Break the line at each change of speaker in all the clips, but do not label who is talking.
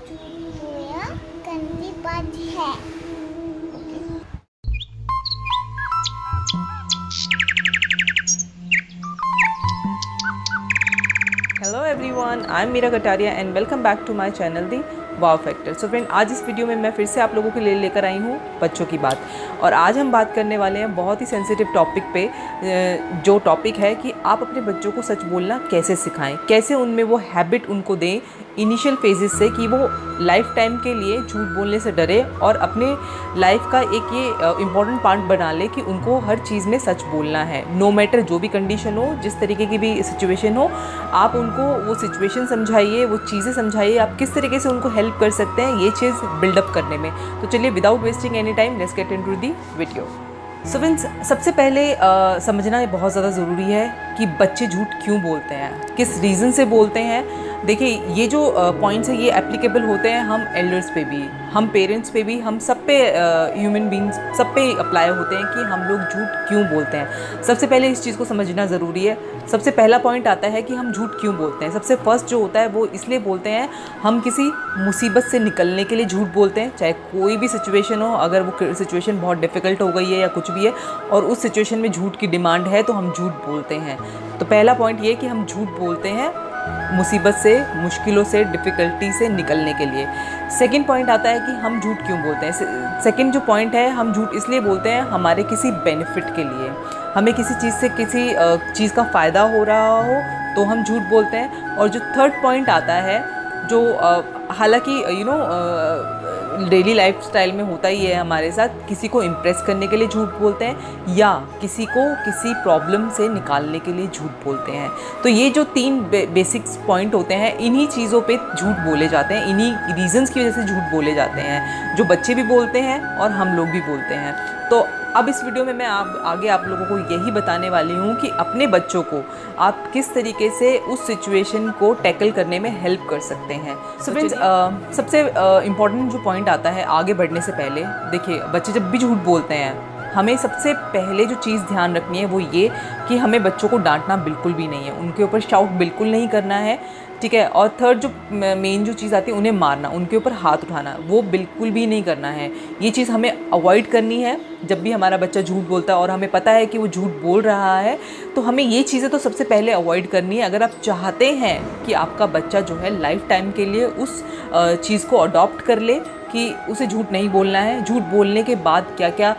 पूरा गंदी बात है।
Hello everyone, I am Meera Kataria and welcome back to my channel the wow factor. So friend, आज इस वीडियो में मैं फिर से आप लोगों के लिए लेकर आई हूँ बच्चों की बात। और आज हम बात करने वाले हैं बहुत ही सेंसिटिव टॉपिक पे, जो टॉपिक है कि आप अपने बच्चों को सच बोलना कैसे सिखाएं, कैसे उनमें वो हैबिट उनको दें इनिशियल फेजेस से कि वो लाइफ टाइम के लिए झूठ बोलने से डरे और अपने लाइफ का एक ये इम्पॉर्टेंट पार्ट बना ले कि उनको हर चीज़ में सच बोलना है। नो मैटर जो भी कंडीशन हो, जिस तरीके की भी सिचुएशन हो, आप उनको वो सिचुएशन समझाइए, वो चीज़ें समझाइए, आप किस तरीके से उनको हेल्प कर सकते हैं ये चीज़ बिल्डअप करने में। तो चलिए, without wasting any time, let's get into the video. So friends, सबसे पहले समझना ये बहुत ज़्यादा ज़रूरी है कि बच्चे झूठ क्यों बोलते हैं, किस रीज़न से बोलते हैं। देखिए, ये जो पॉइंट्स है ये एप्लीकेबल होते हैं हम एल्डर्स पे भी, हम पेरेंट्स पे भी, हम सब पे, ह्यूमन बींग्स सब पे अप्लाई होते हैं कि हम लोग झूठ क्यों बोलते हैं। सबसे पहले इस चीज़ को समझना ज़रूरी है। सबसे पहला पॉइंट आता है कि हम झूठ क्यों बोलते हैं। सबसे फर्स्ट जो होता है वो इसलिए बोलते हैं, हम किसी मुसीबत से निकलने के लिए झूठ बोलते हैं, चाहे कोई भी सिचुएशन हो। अगर वो सिचुएशन बहुत डिफ़िकल्ट हो गई है या कुछ भी है और उस सिचुएशन में झूठ की डिमांड है तो हम झूठ बोलते हैं। तो पहला पॉइंट ये कि हम झूठ बोलते हैं मुसीबत से, मुश्किलों से, डिफ़िकल्टी से निकलने के लिए। सेकंड पॉइंट आता है कि हम झूठ क्यों बोलते हैं। सेकंड जो पॉइंट है, हम झूठ इसलिए बोलते हैं हमारे किसी बेनिफिट के लिए, हमें किसी चीज़ से किसी चीज़ का फ़ायदा हो रहा हो तो हम झूठ बोलते हैं। और जो थर्ड पॉइंट आता है, जो हालांकि डेली लाइफ स्टाइल में होता ही है हमारे साथ, किसी को इम्प्रेस करने के लिए झूठ बोलते हैं या किसी को किसी प्रॉब्लम से निकालने के लिए झूठ बोलते हैं। तो ये जो तीन बेसिक्स पॉइंट होते हैं, इन्हीं चीज़ों पे झूठ बोले जाते हैं, इन्हीं रीजंस की वजह से झूठ बोले जाते हैं, जो बच्चे भी बोलते हैं और हम लोग भी बोलते हैं। तो अब इस वीडियो में मैं आगे आप लोगों को यही बताने वाली हूँ कि अपने बच्चों को आप किस तरीके से उस सिचुएशन को टैकल करने में हेल्प कर सकते हैं। सो फ्रेंड्स, सबसे इम्पॉर्टेंट जो पॉइंट आता है आगे बढ़ने से पहले, देखिए, बच्चे जब भी झूठ बोलते हैं, हमें सबसे पहले जो चीज़ ध्यान रखनी है वो ये कि हमें बच्चों को डांटना बिल्कुल भी नहीं है, उनके ऊपर शाउट बिल्कुल नहीं करना है, ठीक है। और थर्ड जो मेन जो चीज़ आती है, उन्हें मारना, उनके ऊपर हाथ उठाना, वो बिल्कुल भी नहीं करना है। ये चीज़ हमें अवॉइड करनी है। जब भी हमारा बच्चा झूठ बोलता है और हमें पता है कि वो झूठ बोल रहा है, तो हमें ये चीज़ें तो सबसे पहले अवॉइड करनी है। अगर आप चाहते हैं कि आपका बच्चा जो है लाइफ टाइम के लिए उस चीज़ को अडॉप्ट कर ले कि उसे झूठ नहीं बोलना है, झूठ बोलने के बाद क्या क्या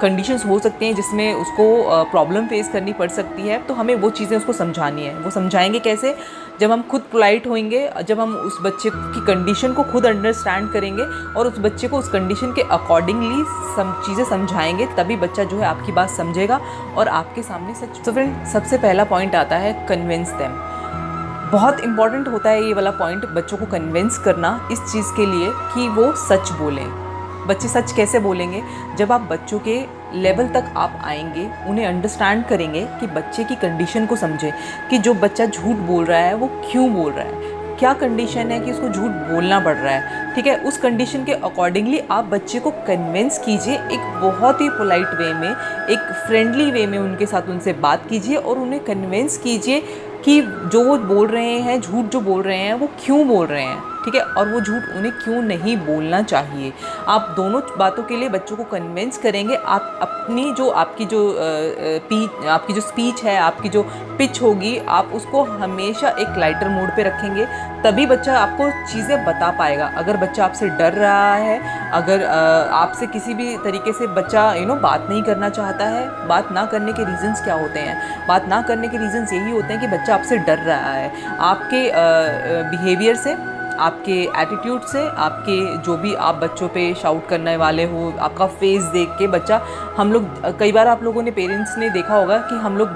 कंडीशंस हो सकते हैं जिसमें उसको प्रॉब्लम फेस करनी पड़ सकती है, तो हमें वो चीज़ें उसको समझानी है। वो समझाएंगे कैसे? जब हम खुद पोलाइट होंगे, जब हम उस बच्चे की कंडीशन को खुद अंडरस्टैंड करेंगे और उस बच्चे को उस कंडीशन के अकॉर्डिंगली चीज़ें समझाएंगे, तभी बच्चा जो है आपकी बात समझेगा और आपके सामने सच। तो फ्रेंड, सबसे पहला पॉइंट आता है कन्विंस देम। बहुत इंपॉर्टेंट होता है ये वाला पॉइंट, बच्चों को कन्विंस करना इस चीज़ के लिए कि वो सच बोलें। बच्चे सच कैसे बोलेंगे? जब आप बच्चों के लेवल तक आप आएंगे, उन्हें अंडरस्टैंड करेंगे कि बच्चे की कंडीशन को समझें कि जो बच्चा झूठ बोल रहा है वो क्यों बोल रहा है, क्या कंडीशन है कि उसको झूठ बोलना पड़ रहा है, ठीक है। उस कंडीशन के अकॉर्डिंगली आप बच्चे को कन्विंस कीजिए, एक बहुत ही पोलाइट वे में, एक फ्रेंडली वे में उनसे बात कीजिए और उन्हें कन्विंस कीजिए कि जो वो बोल रहे हैं, झूठ जो बोल रहे हैं, वो क्यों बोल रहे हैं, ठीक है, और वो झूठ उन्हें क्यों नहीं बोलना चाहिए। आप दोनों बातों के लिए बच्चों को कन्विंस करेंगे। आप अपनी जो आपकी जो स्पीच है, आपकी जो पिच होगी, आप उसको हमेशा एक लाइटर मोड पे रखेंगे, तभी बच्चा आपको चीज़ें बता पाएगा। अगर बच्चा आपसे डर रहा है, अगर आपसे किसी भी तरीके से बच्चा बात नहीं करना चाहता है, बात ना करने के रीज़न्स क्या होते हैं? बात ना करने के रीज़न्स यही होते हैं कि बच्चा आपसे डर रहा है, आपके बिहेवियर से, आपके एटीट्यूड से, आपके जो भी आप बच्चों पे शाउट करने वाले हो, आपका फेस देख के बच्चा, हम लोग कई बार, आप लोगों ने, पेरेंट्स ने देखा होगा कि हम लोग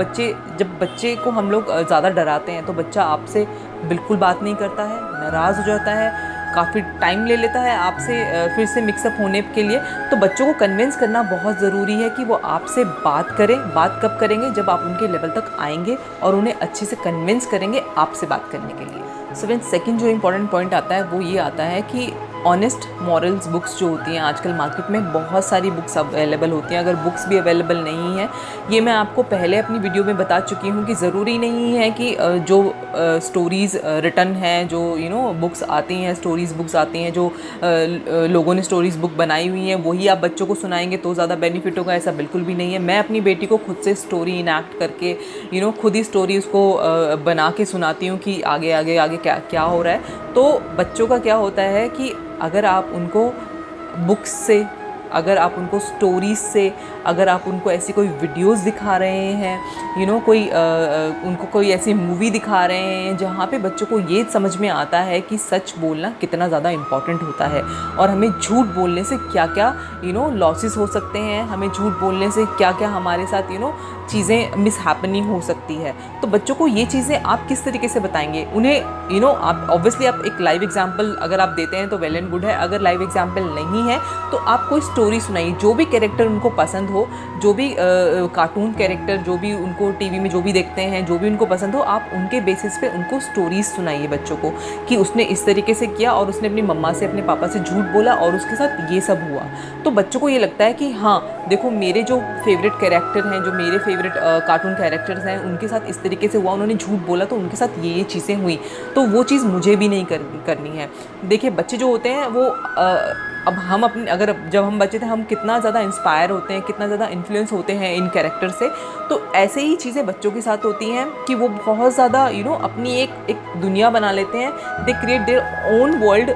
जब बच्चे को हम लोग ज़्यादा डराते हैं तो बच्चा आपसे बिल्कुल बात नहीं करता है, नाराज़ हो जाता है, काफ़ी टाइम ले लेता है आपसे फिर से मिक्सअप होने के लिए। तो बच्चों को कन्विंस करना बहुत ज़रूरी है कि वो आपसे बात करें। बात कब करेंगे? जब आप उनके लेवल तक आएंगे और उन्हें अच्छे से कन्विंस करेंगे आपसे बात करने के लिए। सो फ्रेंड्स, सेकंड जो इम्पॉर्टेंट पॉइंट आता है वो ये आता है कि ऑनेस्ट मॉरल्स बुक्स जो होती हैं, आजकल मार्केट में बहुत सारी बुक्स अवेलेबल होती हैं। अगर बुक्स भी अवेलेबल नहीं है, ये मैं आपको पहले अपनी वीडियो में बता चुकी हूँ कि ज़रूरी नहीं है कि जो स्टोरीज़ रिटन हैं, जो बुक्स आती हैं, स्टोरीज़ बुक्स आती हैं, जो लोगों ने स्टोरीज़ बुक बनाई हुई हैं, वही आप बच्चों को सुनाएंगे तो ज़्यादा बेनिफिट होगा। ऐसा बिल्कुल भी नहीं है। मैं अपनी बेटी को खुद से स्टोरी इनैक्ट करके खुद ही स्टोरी उसको बना के सुनाती हूँ कि आगे आगे आगे क्या क्या हो रहा है। तो बच्चों का क्या होता है कि अगर आप उनको बुक्स से, अगर आप उनको स्टोरीज़ से, अगर आप उनको ऐसी कोई वीडियोस दिखा रहे हैं, उनको कोई ऐसी मूवी दिखा रहे हैं जहाँ पे बच्चों को ये समझ में आता है कि सच बोलना कितना ज़्यादा इम्पॉर्टेंट होता है और हमें झूठ बोलने से क्या क्या लॉसेस हो सकते हैं, हमें झूठ बोलने से क्या क्या हमारे साथ चीज़ें मिस हैपनिंग हो सकती है, तो बच्चों को ये चीज़ें आप किस तरीके से बताएंगे उन्हें। आप ऑब्वियसली आप एक लाइव एग्जाम्पल अगर आप देते हैं तो वेल एंड गुड है। अगर लाइव एग्जाम्पल नहीं है तो आप कोई स्टोरी सुनाइए, जो भी कैरेक्टर उनको पसंद हो, जो भी कार्टून कैरेक्टर, जो भी उनको टीवी में जो भी देखते हैं, जो भी उनको पसंद हो, आप उनके बेसिस पे उनको स्टोरीज सुनाइए बच्चों को कि उसने इस तरीके से किया और उसने अपनी मम्मा से, अपने पापा से झूठ बोला और उसके साथ ये सब हुआ। तो बच्चों को ये लगता है कि हाँ देखो, मेरे जो फेवरेट कैरेक्टर हैं, जो मेरे फेवरेट कार्टून कैरेक्टर्स हैं, उनके साथ इस तरीके से हुआ, उन्होंने झूठ बोला तो उनके साथ ये चीज़ें हुई, तो वो चीज़ मुझे भी नहीं करनी है। देखिए बच्चे जो होते हैं वो अब हम अपने, अगर जब हम बच्चे थे हम कितना ज़्यादा इंस्पायर होते हैं, कितना ज़्यादा इन्फ्लुएंस होते हैं इन कैरेक्टर से, तो ऐसे ही चीज़ें बच्चों के साथ होती हैं कि वो बहुत ज़्यादा अपनी एक दुनिया बना लेते हैं। They create their own world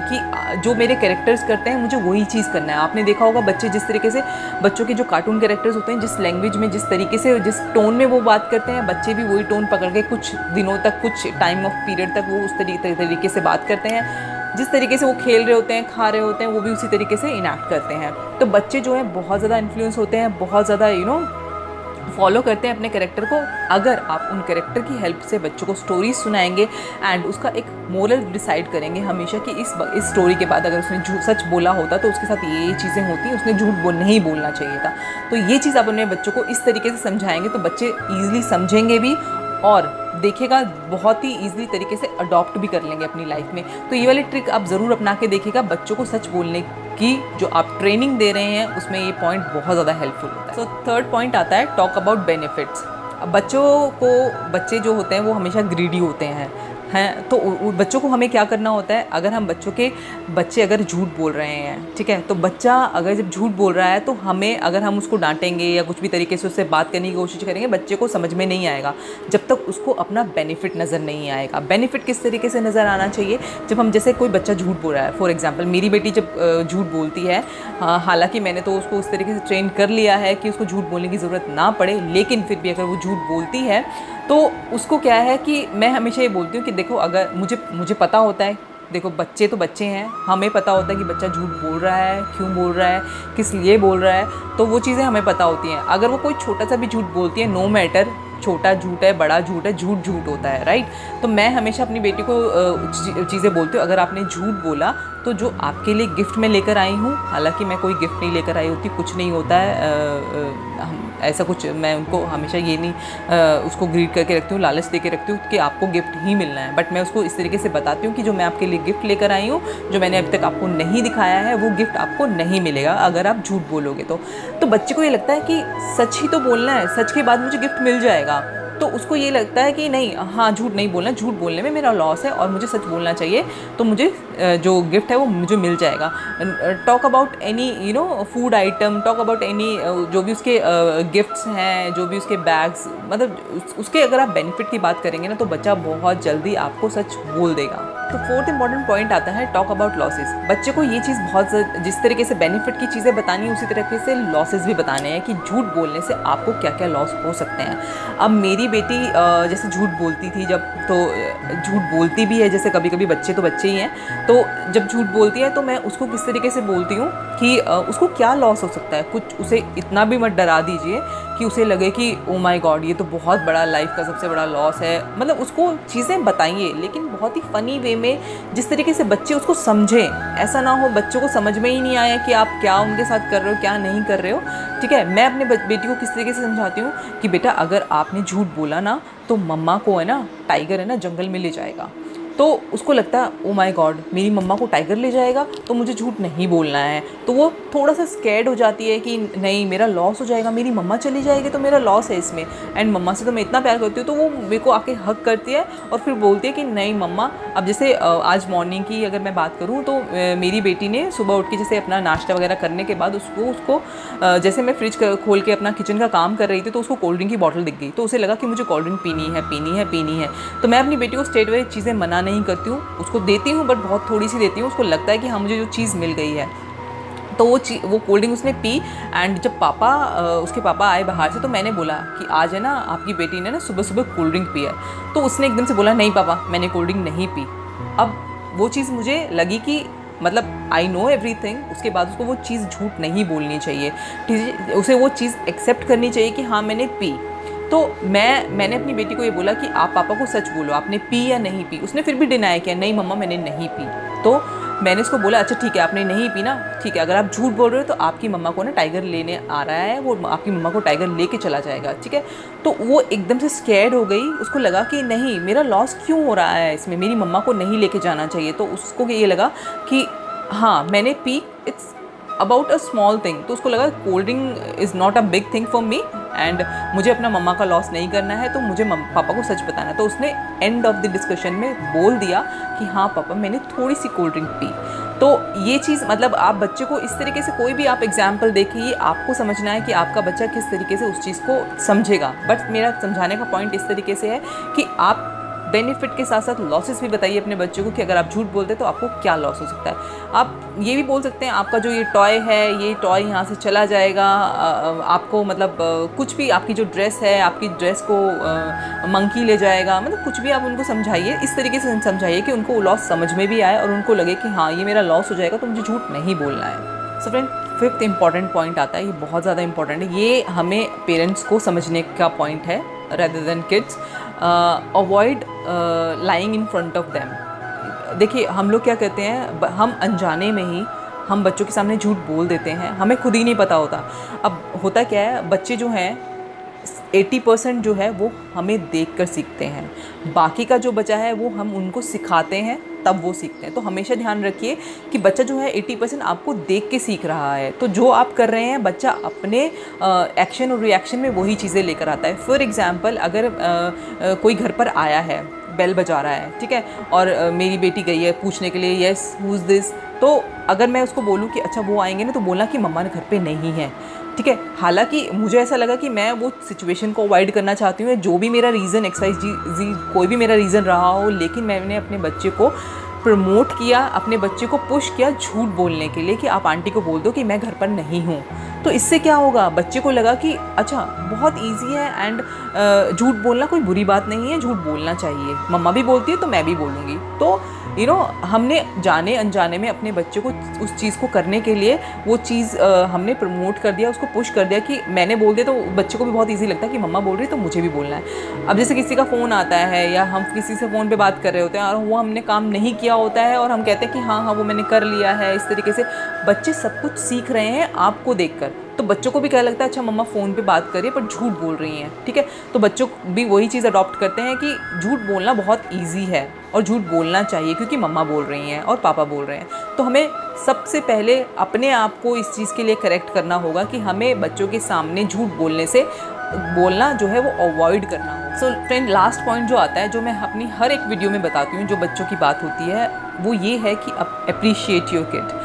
कि जो मेरे कैरेक्टर्स करते हैं मुझे वही चीज़ करना है। आपने देखा होगा बच्चे जिस तरीके से, बच्चों के जो कार्टून कैरेक्टर्स होते हैं, जिस लैंग्वेज में, जिस तरीके से, जिस टोन में वो बात करते हैं, बच्चे भी वही टोन पकड़ के कुछ दिनों तक, कुछ टाइम ऑफ पीरियड तक वो उस तरीके से बात करते हैं। जिस तरीके से वो खेल रहे होते हैं, खा रहे होते हैं, वो भी उसी तरीके से इनैक्ट करते हैं। तो बच्चे जो हैं बहुत ज़्यादा इन्फ्लुएंस होते हैं, बहुत ज़्यादा फॉलो करते हैं अपने कैरेक्टर को। अगर आप उन कैरेक्टर की हेल्प से बच्चों को स्टोरीज सुनाएंगे एंड उसका एक मोरल डिसाइड करेंगे हमेशा कि इस स्टोरी के बाद अगर उसने सच बोला होता तो उसके साथ ये चीज़ें होती, उसने झूठ नहीं बोलना चाहिए था। तो ये चीज़ आप अपने बच्चों को इस तरीके से समझाएंगे तो बच्चे ईजिली समझेंगे भी और देखिएगा बहुत ही ईजिली तरीके से अडॉप्ट भी कर लेंगे अपनी लाइफ में। तो ये वाली ट्रिक आप ज़रूर अपना के देखिएगा। बच्चों को सच बोलने की जो आप ट्रेनिंग दे रहे हैं उसमें ये पॉइंट बहुत ज़्यादा हेल्पफुल होता है। सो थर्ड पॉइंट आता है टॉक अबाउट बेनिफिट्स। अब बच्चे जो होते हैं वो हमेशा ग्रीडी होते हैं तो बच्चों को हमें क्या करना होता है, अगर हम बच्चे अगर झूठ बोल रहे हैं, ठीक है, तो बच्चा अगर जब झूठ बोल रहा है तो हमें, अगर हम उसको डांटेंगे या कुछ भी तरीके से उससे बात करने की कोशिश करेंगे, बच्चे को समझ में नहीं आएगा जब तक उसको अपना बेनिफिट नज़र नहीं आएगा। बेनिफिट किस तरीके से नज़र आना चाहिए, जब हम, जैसे कोई बच्चा झूठ बोल रहा है, फॉर एग्जाम्पल मेरी बेटी जब झूठ बोलती है, हालांकि मैंने तो उसको उस तरीके से ट्रेन कर लिया है कि उसको झूठ बोलने की ज़रूरत ना पड़े, लेकिन फिर भी अगर वो झूठ बोलती है तो उसको क्या है कि मैं हमेशा ये बोलती हूँ कि देखो, अगर मुझे पता होता है, देखो बच्चे तो बच्चे हैं, हमें पता होता है कि बच्चा झूठ बोल रहा है, क्यों बोल रहा है, किस लिए बोल रहा है, तो वो चीज़ें हमें पता होती हैं। अगर वो कोई छोटा सा भी झूठ बोलती है, नो मैटर, छोटा झूठ है, बड़ा झूठ है, झूठ होता है, राइट। तो मैं हमेशा अपनी बेटी को चीज़ें बोलती हूँ, अगर आपने झूठ बोला तो जो आपके लिए गिफ्ट में लेकर आई हूँ, हालांकि मैं कोई गिफ्ट नहीं लेकर आई होती, कुछ नहीं होता है, ऐसा कुछ मैं उनको हमेशा ये नहीं उसको ग्रीड करके रखती हूँ, लालच दे के रखती हूँ कि आपको गिफ्ट ही मिलना है, बट मैं उसको इस तरीके से बताती हूँ कि जो मैं आपके लिए गिफ्ट लेकर आई हूँ, जो मैंने अभी तक आपको नहीं दिखाया है, वो गिफ्ट आपको नहीं मिलेगा अगर आप झूठ बोलोगे तो बच्चे को ये लगता है कि सच ही तो बोलना है, सच के बाद मुझे गिफ्ट मिल जाएगा। तो उसको ये लगता है कि नहीं, हाँ झूठ नहीं बोलना, झूठ बोलने में मेरा लॉस है और मुझे सच बोलना चाहिए, तो मुझे जो गिफ्ट है वो मुझे मिल जाएगा। Talk about any food item, talk about any जो भी उसके गिफ्ट्स हैं, जो भी उसके बैग्स, मतलब उसके अगर आप बेनिफिट की बात करेंगे ना तो बच्चा बहुत जल्दी आपको सच बोल देगा। तो फोर्थ इंपॉर्टेंट पॉइंट आता है टॉक अबाउट लॉसेस। बच्चे को ये चीज़ बहुत, जिस तरीके से बेनिफिट की चीज़ें बतानी है उसी तरीके से लॉसेस भी बताने हैं कि झूठ बोलने से आपको क्या क्या लॉस हो सकते हैं। अब मेरी बेटी जैसे झूठ बोलती थी जब, तो झूठ बोलती भी है, जैसे कभी कभी बच्चे तो बच्चे ही हैं, तो जब झूठ बोलती है तो मैं उसको किस तरीके से बोलती हूँ कि उसको क्या लॉस हो सकता है, कुछ उसे इतना भी मत डरा दीजिए कि उसे लगे कि ओ माय गॉड ये तो बहुत बड़ा लाइफ का सबसे बड़ा लॉस है। मतलब उसको चीज़ें बताइए लेकिन बहुत ही फ़नी वे में, जिस तरीके से बच्चे उसको समझें। ऐसा ना हो बच्चों को समझ में ही नहीं आया कि आप क्या उनके साथ कर रहे हो, क्या नहीं कर रहे हो, ठीक है। मैं अपने बेटी को किस तरीके से समझाती हूँ कि बेटा अगर आपने झूठ बोला ना तो मम्मा को है ना, टाइगर है ना जंगल में ले जाएगा। तो उसको लगता है ओ माय गॉड मेरी मम्मा को टाइगर ले जाएगा तो मुझे झूठ नहीं बोलना है। तो वो थोड़ा सा स्कैर्ड हो जाती है कि नहीं मेरा लॉस हो जाएगा, मेरी मम्मा चली जाएगी तो मेरा लॉस है इसमें, एंड मम्मा से तो मैं इतना प्यार करती हूँ। तो वो मेरे को आके हक करती है और फिर बोलती है कि नहीं मम्मा। अब जैसे आज मॉर्निंग की अगर मैं बात करूँ तो मेरी बेटी ने सुबह उठ के जैसे अपना नाश्ता वगैरह करने के बाद उसको जैसे मैं फ्रिज खोल के अपना किचन का काम कर रही थी तो उसको कोल्ड ड्रिंक की बॉटल दिख गई। तो उसे लगा कि मुझे कोल्ड ड्रिंक पीनी है। तो मैं अपनी बेटी को स्ट्रेट वे चीज़ें मना नहीं करती हूँ, उसको देती हूँ बट बहुत थोड़ी सी देती हूँ। उसको लगता है कि हाँ मुझे जो चीज़ मिल गई है। तो वो कोल्ड ड्रिंक उसने पी, एंड जब उसके पापा आए बाहर से तो मैंने बोला कि आज है ना आपकी बेटी ने ना सुबह सुबह कोल्ड ड्रिंक पिया। तो उसने एकदम से बोला नहीं पापा मैंने कोल्ड ड्रिंक नहीं पी। अब वो चीज़ मुझे लगी कि मतलब आई नो एवरीथिंग, उसके बाद उसको वो चीज़ झूठ नहीं बोलनी चाहिए, उसे वो चीज़ एक्सेप्ट करनी चाहिए कि हाँ मैंने पी। तो मैंने अपनी बेटी को ये बोला कि आप पापा को सच बोलो आपने पी या नहीं पी। उसने फिर भी डिनाई किया नहीं मम्मा मैंने नहीं पी। तो मैंने उसको बोला अच्छा ठीक है आपने नहीं पी ना, ठीक है अगर आप झूठ बोल रहे हो तो आपकी मम्मा को ना टाइगर लेने आ रहा है, वो आपकी मम्मा को टाइगर लेके चला जाएगा, ठीक है। तो वो एकदम से स्कैर्ड हो गई, उसको लगा कि नहीं मेरा लॉस क्यों हो रहा है इसमें, मेरी मम्मा को नहीं लेके जाना चाहिए। तो उसको ये लगा कि हाँ मैंने P, it's about a small thing. तो उसको लगा cold drink is not a big thing for me and मुझे अपना मम्मा का लॉस नहीं करना है, तो मुझे पापा को सच बताना है। तो उसने एंड ऑफ द डिस्कशन में बोल दिया कि हाँ पापा मैंने थोड़ी सी कोल्ड ड्रिंक पी। तो ये चीज़ मतलब आप बच्चे को इस तरीके से कोई भी आप एग्जाम्पल देखिए, आपको समझना है कि आपका बच्चा किस तरीके से उस चीज़ को समझेगा। बट मेरा समझाने का पॉइंट इस तरीके से है कि आप बेनिफिट के साथ साथ लॉसेस भी बताइए अपने बच्चों को कि अगर आप झूठ बोलते हैं तो आपको क्या लॉस हो सकता है। आप ये भी बोल सकते हैं आपका जो ये टॉय है ये टॉय यहाँ से चला जाएगा, आपको मतलब कुछ भी आपकी जो ड्रेस है आपकी ड्रेस को मंकी ले जाएगा, मतलब कुछ भी आप उनको समझाइए, इस तरीके से समझाइए कि उनको लॉस समझ में भी आए और उनको लगे कि हाँ ये मेरा लॉस हो जाएगा तो मुझे झूठ नहीं बोलना है। So friend fifth important point आता है, ये बहुत ज़्यादा इंपॉर्टेंट है, ये हमें पेरेंट्स को समझने का पॉइंट है rather than kids. Avoid lying in front of them. देखिए हम लोग क्या कहते हैं, हम अनजाने में ही हम बच्चों के सामने झूठ बोल देते हैं, हमें खुद ही नहीं पता होता। अब होता क्या है, बच्चे जो हैं 80% जो है वो हमें देखकर सीखते हैं, बाकी का जो बचा है वो हम उनको सिखाते हैं तब वो सीखते हैं। तो हमेशा ध्यान रखिए कि बच्चा जो है 80% आपको देख के सीख रहा है, तो जो आप कर रहे हैं बच्चा अपने एक्शन और रिएक्शन में वही चीज़ें लेकर आता है। फॉर एग्ज़ाम्पल अगर कोई घर पर आया है, बेल बजा रहा है, ठीक है, और मेरी बेटी गई है पूछने के लिए यस हु इज़ दिस, तो अगर मैं उसको बोलूँ कि अच्छा वो आएंगे ना, तो बोलना कि मम्मा घर पे नहीं है, ठीक है। हालांकि मुझे ऐसा लगा कि मैं वो सिचुएशन को अवॉइड करना चाहती हूँ, जो भी मेरा रीज़न XYZ कोई भी मेरा रीज़न रहा हो, लेकिन मैंने अपने बच्चे को प्रमोट किया, अपने बच्चे को पुश किया झूठ बोलने के लिए कि आप आंटी को बोल दो कि मैं घर पर नहीं हूँ। तो इससे क्या होगा, बच्चे को लगा कि अच्छा बहुत इजी है एंड झूठ बोलना कोई बुरी बात नहीं है, झूठ बोलना चाहिए, मम्मा भी बोलती है तो मैं भी बोलूँगी। तो हमने जाने अनजाने में अपने बच्चे को उस चीज़ को करने के लिए वो चीज़ हमने प्रमोट कर दिया, उसको पुश कर दिया कि मैंने बोल दिया, तो बच्चे को भी बहुत ईजी लगता है कि मम्मा बोल रही है तो मुझे भी बोलना है। अब जैसे किसी का फ़ोन आता है या हम किसी से फ़ोन पे बात कर रहे होते हैं और वो हमने काम नहीं किया होता है और हम कहते हैं कि हाँ हाँ वो मैंने कर लिया है, इस तरीके से बच्चे सब कुछ सीख रहे हैं आपको देखकर। तो बच्चों को भी क्या लगता है, अच्छा मम्मा फ़ोन पे बात कर रही है पर झूठ बोल रही हैं, ठीक है। तो बच्चों भी वही चीज़ अडॉप्ट करते हैं कि झूठ बोलना बहुत ईजी है और झूठ बोलना चाहिए क्योंकि मम्मा बोल रही हैं और पापा बोल रहे हैं। तो हमें सबसे पहले अपने आप को इस चीज़ के लिए करेक्ट करना होगा कि हमें बच्चों के सामने झूठ बोलना जो है वो अवॉइड करना होगा। सो फ्रेंड लास्ट पॉइंट जो आता है, जो मैं अपनी हर एक वीडियो में बताती हूँ, जो बच्चों की बात होती है, वो ये है कि अप्रिशिएट योर किड।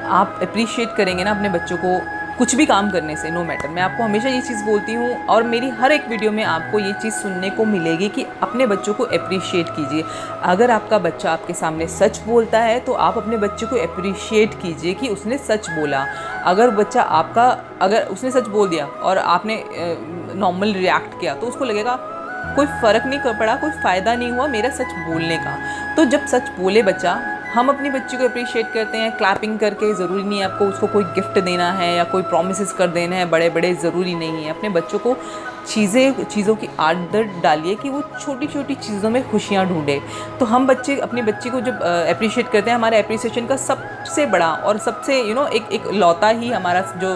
आप अप्रिशिएट करेंगे ना अपने बच्चों को कुछ भी काम करने से, नो मैटर, मैं आपको हमेशा ये चीज़ बोलती हूँ और मेरी हर एक वीडियो में आपको ये चीज़ सुनने को मिलेगी कि अपने बच्चों को अप्रिशिएट कीजिए। अगर आपका बच्चा आपके सामने सच बोलता है तो आप अपने बच्चे को अप्रिशिएट कीजिए कि उसने सच बोला। अगर उसने सच बोल दिया और आपने नॉर्मल रिएक्ट किया तो उसको लगेगा कोई फ़र्क नहीं पड़ा, कोई फ़ायदा नहीं हुआ मेरा सच बोलने का। तो जब सच बोले बच्चा, हम अपनी बच्ची को अप्रिशिएट करते हैं क्लैपिंग करके। ज़रूरी नहीं है आपको उसको कोई गिफ्ट देना है या कोई प्रॉमिसेस कर देना है बड़े बड़े, ज़रूरी नहीं है। अपने बच्चों को चीज़ों की आदत डालिए कि वो छोटी छोटी चीज़ों में खुशियाँ ढूंढे। तो हम अपनी बच्ची को जब अप्रिशिएट करते हैं, हमारे अप्रिसिएशन का सबसे बड़ा और सबसे एक लौता ही हमारा जो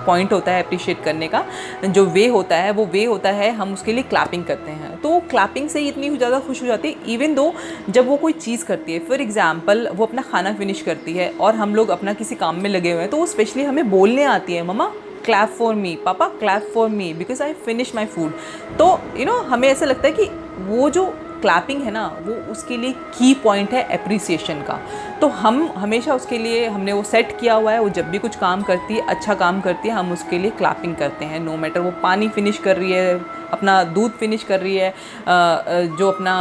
पॉइंट होता है अप्रिशिएट करने का, जो वे होता है, वो वे होता है हम उसके लिए क्लैपिंग करते हैं। तो क्लैपिंग से ही इतनी ज़्यादा खुश हो जाती है, इवन दो जब वो कोई चीज़ करती है। फॉर एग्जाम्पल वो अपना खाना फिनिश करती है और हम लोग अपना किसी काम में लगे हुए हैं, तो वो स्पेशली हमें बोलने आती है, मम्मा क्लैप फॉर मी, पापा clap for me because I finish my food. तो हमें ऐसा लगता है कि वो जो क्लैपिंग है ना, वो उसके लिए की पॉइंट है अप्रिसिएशन का। तो हम हमेशा उसके लिए हमने वो सेट किया हुआ है, वो जब भी कुछ काम करती है, अच्छा काम करती है, हम उसके लिए क्लैपिंग करते हैं। नो मैटर वो पानी फिनिश कर रही है, अपना दूध फिनिश कर रही है, जो अपना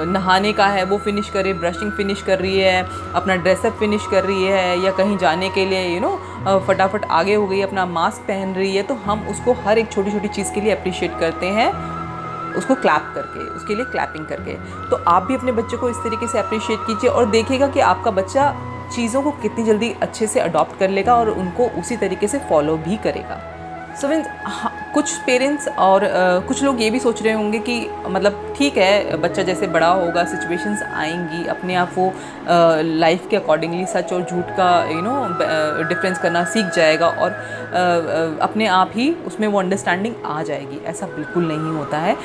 नहाने का है वो फिनिश कर रही है, ब्रशिंग फिनिश कर रही है, अपना ड्रेसअप फिनिश कर रही है, या कहीं जाने के लिए फटाफट आगे हो गई, अपना मास्क पहन रही है, तो हम उसको हर एक छोटी छोटी चीज़ के लिए अप्रिशिएट करते हैं, उसको क्लैप करके, उसके लिए क्लैपिंग करके। तो आप भी अपने बच्चे को इस तरीके से अप्रिशिएट कीजिए और देखिएगा कि आपका बच्चा चीज़ों को कितनी जल्दी अच्छे से अडॉप्ट कर लेगा और उनको उसी तरीके से फॉलो भी करेगा। सो मीन्स कुछ पेरेंट्स और कुछ लोग ये भी सोच रहे होंगे कि मतलब ठीक है, बच्चा जैसे बड़ा होगा, सिचुएशंस आएंगी, अपने आप वो लाइफ के अकॉर्डिंगली सच और झूठ का डिफरेंस करना सीख जाएगा और अपने आप ही उसमें वो अंडरस्टैंडिंग आ जाएगी। ऐसा बिल्कुल नहीं होता है।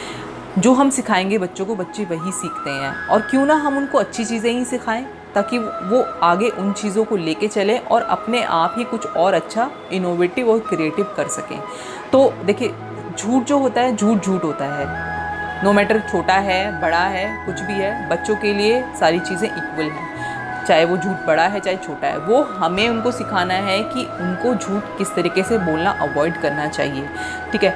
जो हम सिखाएंगे बच्चों को, बच्चे वही सीखते हैं। और क्यों ना हम उनको अच्छी चीज़ें ही सिखाएं, ताकि वो आगे उन चीज़ों को लेके चलें और अपने आप ही कुछ और अच्छा इनोवेटिव और क्रिएटिव कर सकें। तो देखिए, झूठ जो होता है, झूठ होता है। नो मैटर छोटा है, बड़ा है, कुछ भी है, बच्चों के लिए सारी चीज़ें इक्वल हैं। चाहे वो झूठ बड़ा है, चाहे छोटा है, वो हमें उनको सिखाना है कि उनको झूठ किस तरीके से बोलना अवॉइड करना चाहिए। ठीक है,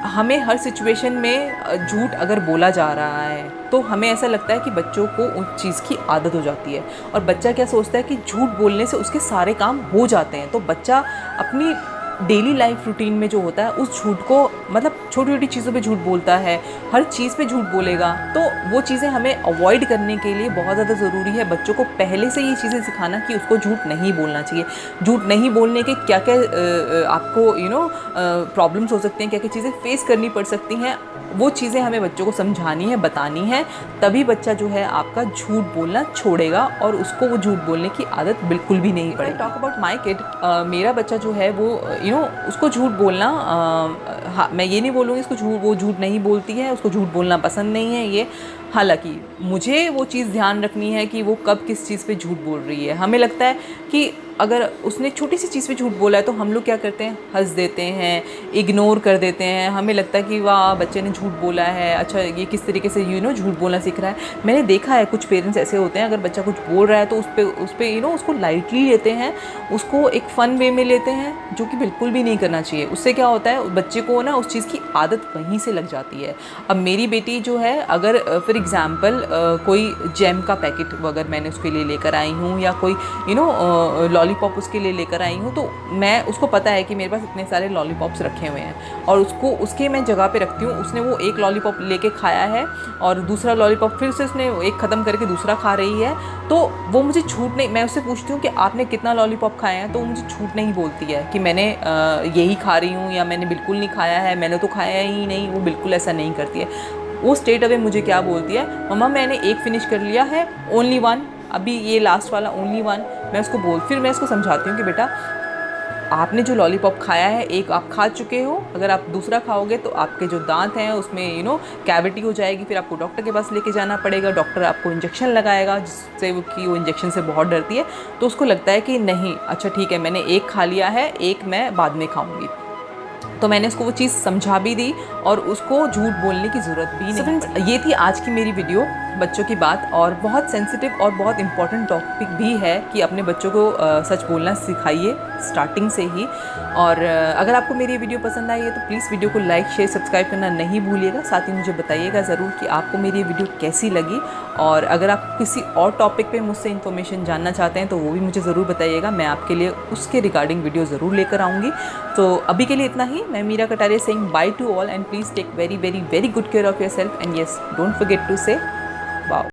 हमें हर सिचुएशन में झूठ अगर बोला जा रहा है तो हमें ऐसा लगता है कि बच्चों को उस चीज़ की आदत हो जाती है। और बच्चा क्या सोचता है कि झूठ बोलने से उसके सारे काम हो जाते हैं। तो बच्चा अपनी डेली लाइफ रूटीन में जो होता है उस झूठ को, मतलब छोटी छोटी चीज़ों पे झूठ बोलता है, हर चीज़ पे झूठ बोलेगा। तो वो चीज़ें हमें अवॉइड करने के लिए बहुत ज़्यादा ज़रूरी है बच्चों को पहले से ये चीज़ें सिखाना कि उसको झूठ नहीं बोलना चाहिए। झूठ नहीं बोलने के क्या क्या आपको प्रॉब्लम्स हो सकते हैं, क्या क्या चीज़ें फेस करनी पड़ सकती हैं, वो चीज़ें हमें बच्चों को समझानी है, बतानी है। तभी बच्चा जो है आपका झूठ बोलना छोड़ेगा और उसको वो झूठ बोलने की आदत बिल्कुल भी नहीं पड़ेगी। टॉक अबाउट माई किड, मेरा बच्चा जो है वो उसको झूठ बोलना, हाँ, मैं ये नहीं बोलूँगी इसको वो झूठ नहीं बोलती है, उसको झूठ बोलना पसंद नहीं है ये। हालांकि मुझे वो चीज़ ध्यान रखनी है कि वो कब किस चीज़ पे झूठ बोल रही है। हमें लगता है कि अगर उसने छोटी सी चीज़ पे झूठ बोला है तो हम लोग क्या करते हैं, हंस देते हैं, इग्नोर कर देते हैं। हमें लगता है कि वाह, बच्चे ने झूठ बोला है, अच्छा ये किस तरीके से झूठ बोलना सीख रहा है। मैंने देखा है कुछ पेरेंट्स ऐसे होते हैं, अगर बच्चा कुछ बोल रहा है तो उस पर उसको लाइटली लेते हैं, उसको एक फ़न वे में लेते हैं, जो कि बिल्कुल भी नहीं करना चाहिए। उससे क्या होता है, बच्चे को ना उस चीज़ की आदत वहीं से लग जाती है। अब मेरी बेटी जो है, अगर फॉर एग्ज़ाम्पल कोई जैम का पैकेट अगर मैंने उसके लिए लेकर आई हूँ, या कोई लॉलीपॉप उसके लिए लेकर आई हूँ, तो मैं उसको पता है कि मेरे पास इतने सारे लॉलीपॉप्स रखे हुए हैं और उसके मैं जगह पे रखती हूँ। उसने वो एक लॉलीपॉप लेके खाया है और दूसरा लॉलीपॉप फिर से उसने एक ख़त्म करके दूसरा खा रही है, तो वो मुझे झूठ नहीं, मैं उससे पूछती हूँ कि आपने कितना लॉलीपॉप खाया है, तो वो मुझे झूठ नहीं बोलती है कि मैंने यही खा रही हूँ या मैंने बिल्कुल नहीं खाया है, मैंने तो खाया ही नहीं। वो बिल्कुल ऐसा नहीं करती है। वो स्ट्रेट अवे मुझे क्या बोलती है, मम्मा मैंने एक फिनिश कर लिया है, ओनली वन, अभी ये लास्ट वाला ओनली वन। फिर मैं इसको समझाती हूँ कि बेटा, आपने जो लॉलीपॉप खाया है एक आप खा चुके हो, अगर आप दूसरा खाओगे तो आपके जो दांत हैं उसमें कैविटी हो जाएगी, फिर आपको डॉक्टर के पास लेके जाना पड़ेगा, डॉक्टर आपको इंजेक्शन लगाएगा, जिससे वो इंजेक्शन से बहुत डरती है। तो उसको लगता है कि नहीं, अच्छा ठीक है, मैंने एक खा लिया है, एक मैं बाद में खाऊंगी। तो मैंने उसको वो चीज़ समझा भी दी और उसको झूठ बोलने की ज़रूरत भी नहीं पड़ी। ये थी आज की मेरी वीडियो, बच्चों की बात, और बहुत सेंसिटिव और बहुत इम्पॉर्टेंट टॉपिक भी है कि अपने बच्चों को सच बोलना सिखाइए स्टार्टिंग से ही। और अगर आपको मेरी वीडियो पसंद आई है तो प्लीज़ वीडियो को लाइक, शेयर, सब्सक्राइब करना नहीं भूलिएगा। साथ ही मुझे बताइएगा ज़रूर कि आपको मेरी ये वीडियो कैसी लगी, और अगर आप किसी और टॉपिक पे मुझसे इन्फॉर्मेशन जानना चाहते हैं तो वो भी मुझे ज़रूर बताइएगा। मैं आपके लिए उसके रिगार्डिंग वीडियो ज़रूर लेकर आऊँगी। तो अभी के लिए इतना ही। मैं Meera Kataria saying bye to all, and please take very very very good care of yourself, and yes, don't forget to say wow.